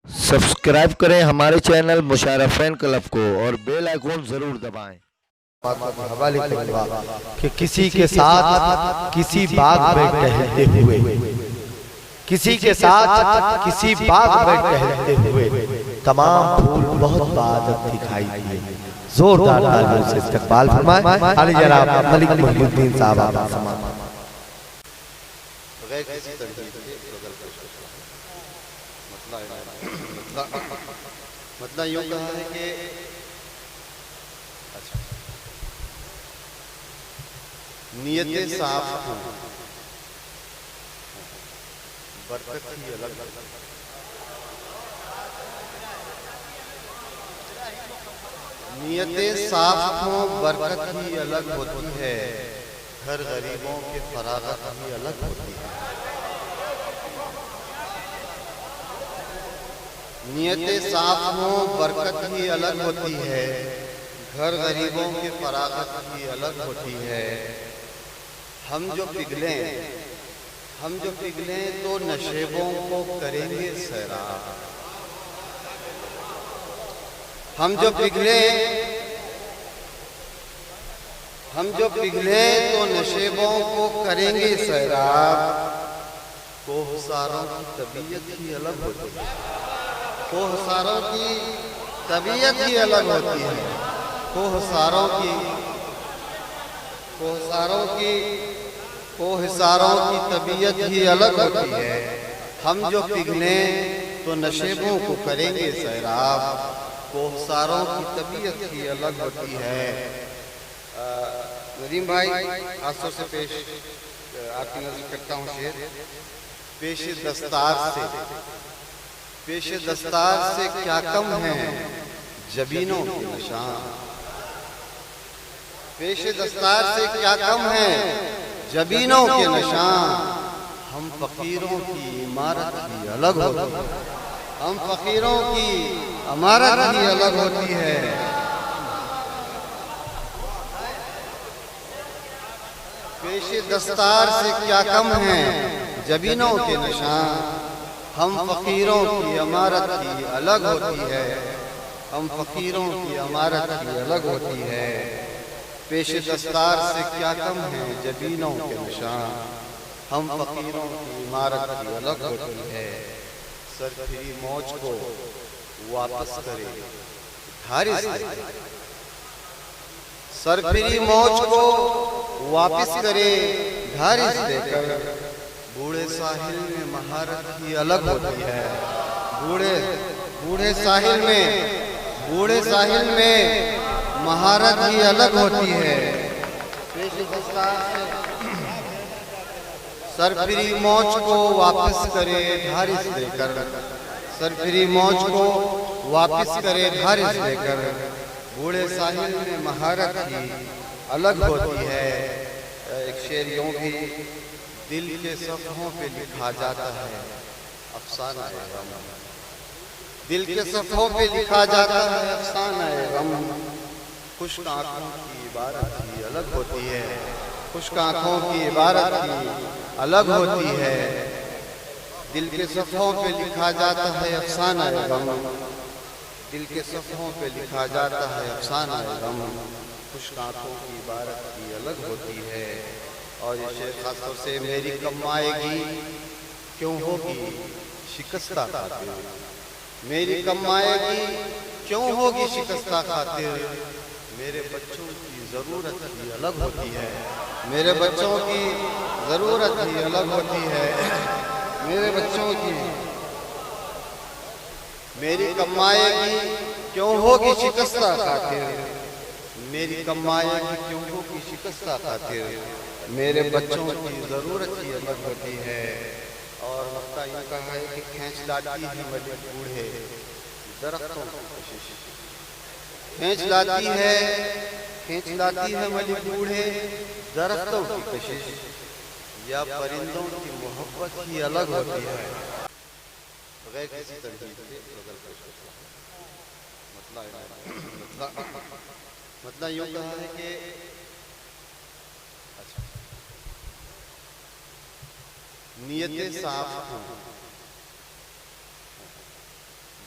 Subscribe करें हमारे channel मुशारफ fan club को और बेल आइकॉन जरूर दबाएं। हवाले करूंगा कि किसी के साथ किसी बाग में टहलते हुए, किसी के साथ किसी बाग में टहलते हुए तमाम फूल बहुत बादत दिखाई दिए। जोरदार तालियों से इस्तकबाल फरमाएं आली जनाब मलिक मोहिउद्दीन साहब। मतलब यूं कहा है कि अच्छा नियतें साफ हों, बरकत ही अलग। नियतें साफ हों, बरकत ही अलग होती है। घर गरीबों के फरागत ही अलग होती है। नियतें साफ हों, बरकत ही अलग होती है। घर गरीबों की फरागत ही अलग होती है। हम जो पिघलें तो नशेबों को करेंगे सैराब। हम जो पिघलें तो नशेबों को करेंगे सैराब। कोहसारों की तबीयत ही अलग होती है। कोहसारों की तबीयत ही अलग होती है। कोहसारों की तबीयत ही अलग होती है। हम जो पिघलें तो नशेबों को करेंगे सैराब। कोहसारों की तबीयत ही अलग होती है। नदीम भाई आंसू से पेश आपकी नजर करता हूँ शेर। पेश दस्तार से क्या कम है जबीनों के निशान। पेश दस्तार से क्या कम है जबीनों के निशान। हम फकीरों की इमारत ही अलग होती है। हम फकीरों की इमारत ही अलग होती है। पेश दस्तार से क्या कम है जबीनों के निशान। हम फकीरों की इमारत ही अलग होती है। हम फकीरों की इमारत ही अलग होती है। पेश दस्तार से क्या कम है जबीनों के निशान। हम फकीरों की इमारत ही अलग होती है। सरफिरी मौज को वापस करे धारिस देकर। सरफिरी मौज को वापस करे धारिस देकर। बूढ़े साहिल में महारत ही अलग होती है। बूढ़े साहिल में महारत ही अलग होती है। सरफिरी मौज को वापस करे धारिस देकर। सरफिरी मौज को वापस करे धारिस देकर। बूढ़े साहिल में महारत ही अलग होती है। एक शेर यूं भी दिल के सफ़हों पे लिखा जाता है अफसाना गम। दिल के सफ़हों पे लिखा जाता है अफसाना गम। खुश्क आँखों की इबारत ही अलग होती है। खुश्क आँखों की इबारत ही अलग होती है। दिल के सफ़हों पे लिखा जाता है अफसाना गम। दिल के सफ़हों पे लिखा जाता है अफसाना गम। खुश्क आँखों की इबारत ही अलग होती है। और ये शेर खासतौर से मेरी कम आएगी क्यों होगी शिकस्ता खातिर। मेरी कम आएगी क्यों होगी शिकस्ता खातिर। मेरे बच्चों की ज़रूरत ही अलग होती है। मेरे बच्चों की ज़रूरत ही अलग होती है। मेरे बच्चों की मेरी कम आएगी क्यों होगी शिकस्ता खातिर। मेरी कम आएगी क्यों होगी शिकस्ता खातिर। मेरे बच्चों की ज़रूरत ही अलग होती है। और वक्ता यूँ कहा है कि खींच लाती है मलिक बूढ़े दरख्तों की कशिश। खींच लाती है मलिक बूढ़े दरख्तों की कशिश। या परिंदों की मोहब्बत ही अलग होती है। बगैर किसी तरकीब के मतलब यूँ कहा है कि अच्छा नियतें साफ हों,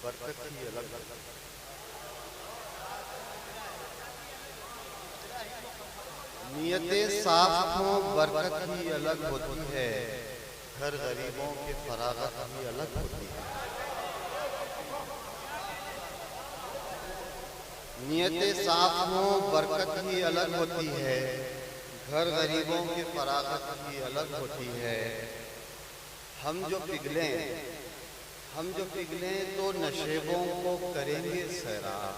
बरकत ही अलग है। नियतें साफ हों बरकत ही अलग होती है, घर गरीबों के फरागत ही अलग होती है। नियतें साफ हों बरकत ही अलग होती है, घर गरीबों की फरागत ही अलग होती है। हम जो पिघलें तो नशेबों को करेंगे सैराब।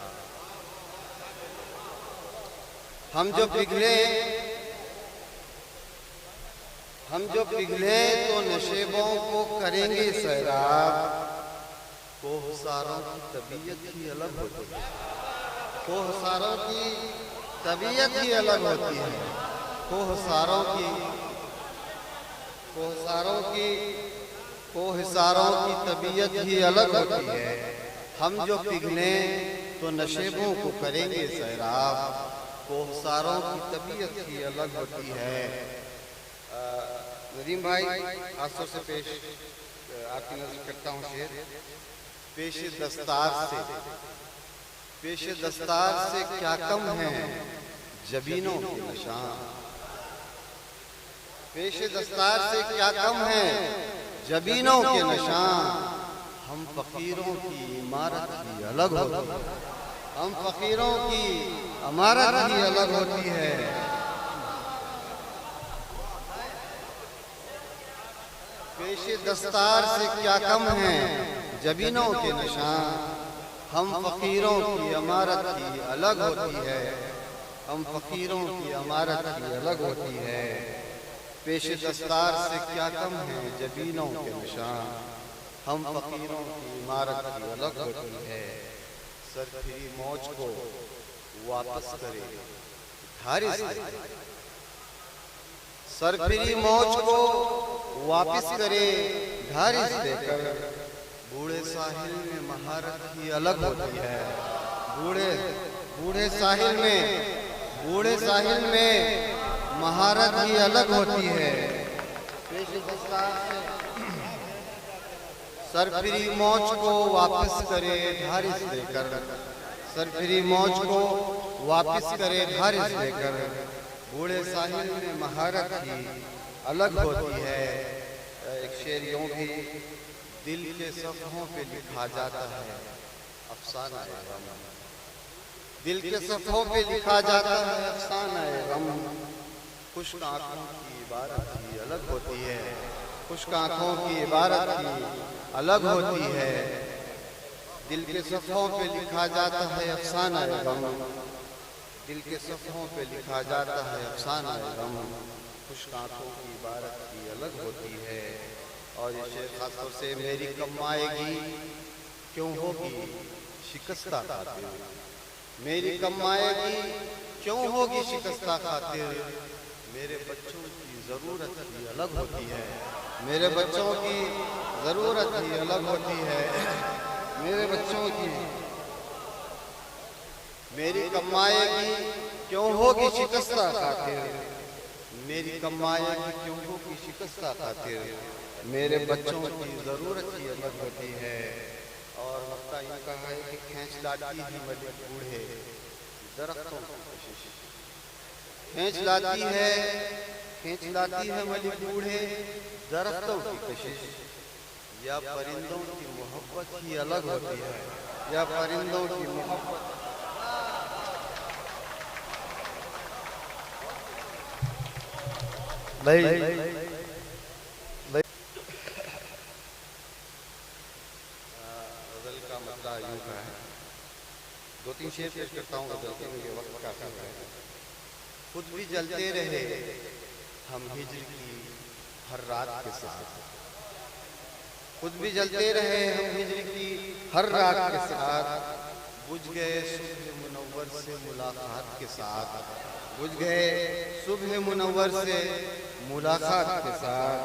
हम जो पिघलें तो नशेबों को करेंगे सैराब। कोहसारों की तबीयत ही अलग होती है, कोहसारों की तबीयत ही अलग होती है। कोहसारों की तबीयत ही अलग होती है। हम जो पिघलें तो नशेबों को करेंगे सैराब। कोहसारों की तबीयत ही अलग होती है। नदीम भाई खासतौर से पेश आपकी नजर करता हूँ शेर। पेश दस्तार से क्या कम है जबीनों के निशान। पेश दस्तार से क्या कम है जबीनों के निशान। हम फकीरों की इमारत ही अलग होती है, हम फकीरों की इमारत ही अलग होती है। पेश दस्तार से क्या कम है जबीनों के निशान। हम फकीरों की इमारत ही अलग होती है, हम फकीरों की इमारत ही अलग होती है। पेश दस्तार से क्या कम है जबीनों के निशान। हम फकीरों की इमारत ही अलग होती है। सरफिरी मौज को वापस करे धारिस देकर। सरफिरी मौज को वापस करे धारिस देकर। बूढ़े साहिल में महारत ही अलग होती है। बूढ़े साहिल में महारत ही अलग होती है। सरफिरी मौज को वापस करे धारिस देकर। सरफिरी मौज को वापस करे धारिस देकर। बूढ़े साहिल में महारत ही अलग होती है। एक शेर यूं भी दिल के सफ़हों पे लिखा जाता है अफसाना गम। दिल के सफ़हों पे लिखा जाता है अफसाना गम। खुश्क आँखों की इबारत ही अलग होती है, खुश्क आँखों की इबारत ही अलग होती है। दिल के सफ़हों पे लिखा जाता है अफसाना गम। दिल के सफ़हों पे लिखा जाता है अफसाना गम। खुश्क आँखों की इबारत ही अलग होती है। और ये शेर खासतौर से मेरी कमाएगी क्यों होगी शिकस्ता खातिर। मेरी कमाएगी क्यों होगी शिकस्ता खातिर। मेरे बच्चों की ज़रूरत ही अलग होती है, मेरे बच्चों की ज़रूरत ही अलग होती है। मेरे बच्चों की मेरी कमाएगी क्यों होगी शिकस्ता खातिर। मेरी कमाएगी क्यों होगी शिकस्ता खातिर। मेरे बच्चों की ज़रूरत ही अलग होती है। और वक्ता यूँ कहा है कि खींच लाती है मलिक बूढ़े दरख्तों की कशिश। खींच लाती है मलिक बूढ़े दरख्तों की कशिश। या परिंदों की मोहब्बत ही अलग होती है, या परिंदों की मोहब्बत। गज़ल का मतलब यूँ है, दो तीन शेर पेश करता हूँ गज़ल के, मुझे वक्त काफ़ी है। खुद भी जलते रहे हम हिज्र की हर रात के साथ। खुद भी जलते रहे हम हिज्र की हर रात के साथ। बुझ गए सुबह मुनव्वर से मुलाकात के साथ। बुझ गए सुबह मुनव्वर से मुलाकात के साथ।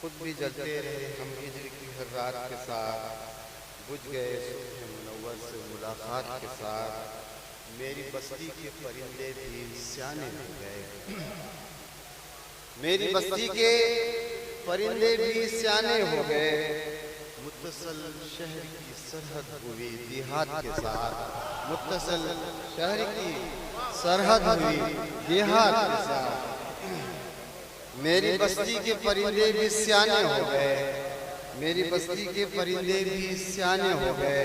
खुद भी जलते रहे हम हिज्र की हर रात के साथ। बुझ गए सुबह मुनव्वर से मुलाकात के साथ। मेरी बस्ती के परिंदे भी सियाने हो गए। मेरी बस्ती के परिंदे भी सियाने हो गए। मुत्तसल शहर की सरहद हुई देहात के साथ, मुत्तसल शहर की सरहद हुई देहात के साथ। मेरी बस्ती के परिंदे भी सियाने हो गए, मेरी बस्ती के परिंदे भी सियाने हो गए,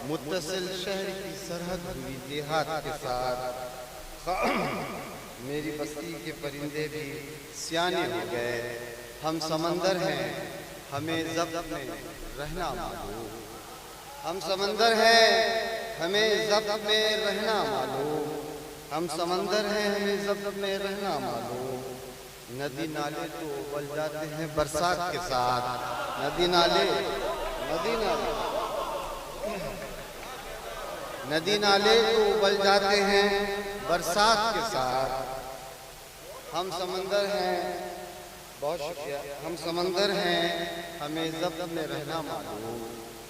मुत्तसिल शहर की सरहद हुई देहात के साथ। मेरी बस्ती के परिंदे भी सियाने हो गए। हम समंदर हैं, हमें ज़ब्त में रहना मालूम, हम समंदर हैं, हमें ज़ब्त में रहना मालूम, हम समंदर हैं, हमें ज़ब्त में रहना मालूम। नदी नाले तो उबल जाते हैं बरसात के साथ, नदी नाले तो उबल जाते हैं बरसात के साथ। हम समंदर हैं, बहुत शुक्रिया, हम समंदर हैं, हमें ज़ब्त में रहना मालूम,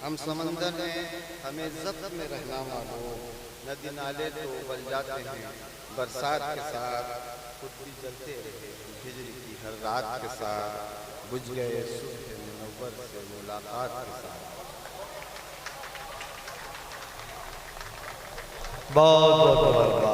हम समंदर हैं, हमें ज़ब्त में रहना मालूम। नदी नाले तो उबल जाते हैं बरसात के साथ, खुद भी जलते रहे हिजरी की हर रात के साथ, बुझ गए सुबह मुनव्वर से मुलाकात के साथ। बहुत बहुत